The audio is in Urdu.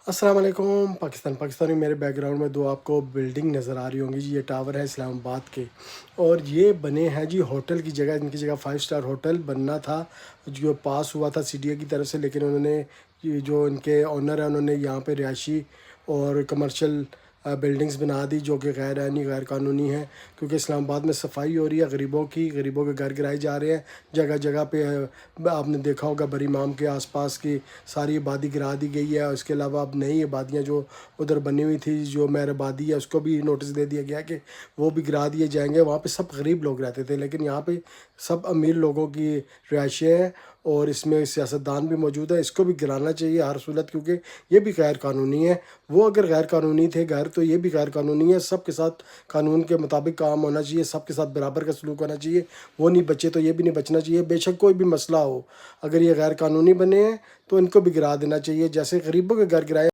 السلام علیکم پاکستانی میرے بیک گراؤنڈ میں دو آپ کو بلڈنگ نظر آ رہی ہوں گی جی، یہ ٹاور ہے اسلام آباد کے، اور یہ بنے ہیں جی ہوٹل کی جگہ، ان کی جگہ 5 اسٹار ہوٹل بننا تھا جو پاس ہوا تھا CDA کی طرف سے، لیکن انہوں نے یہ جو ان کے آنر ہیں انہوں نے یہاں پہ رہائشی اور کمرشل بلڈنگز بنا دی جو کہ غیر آئینی غیر قانونی ہیں، کیونکہ اسلام آباد میں صفائی ہو رہی ہے غریبوں کے گھر گرائے جا رہے ہیں جگہ جگہ پہ۔ آپ نے دیکھا ہوگا بری امام کے آس پاس کی ساری آبادی گرا دی گئی ہے، اس کے علاوہ اب نئی آبادیاں جو ادھر بنی ہوئی تھی، جو مہر آبادی ہے، اس کو بھی نوٹس دے دیا گیا کہ وہ بھی گرا دیے جائیں گے۔ وہاں پہ سب غریب لوگ رہتے تھے، لیکن یہاں پہ سب امیر لوگوں کی رہائشیں ہیں، اور اس میں سیاستدان بھی موجود ہے۔ اس کو بھی گرانا چاہیے ہر صورت، کیونکہ یہ بھی غیر قانونی ہے۔ وہ اگر غیر قانونی تھے گھر، تو یہ بھی غیر قانونی ہے۔ سب کے ساتھ قانون کے مطابق کام ہونا چاہیے، سب کے ساتھ برابر کا سلوک ہونا چاہیے۔ وہ نہیں بچے تو یہ بھی نہیں بچنا چاہیے، بے شک کوئی بھی مسئلہ ہو، اگر یہ غیر قانونی بنے ہیں تو ان کو بھی گرا دینا چاہیے، جیسے غریبوں کے گھر گرائے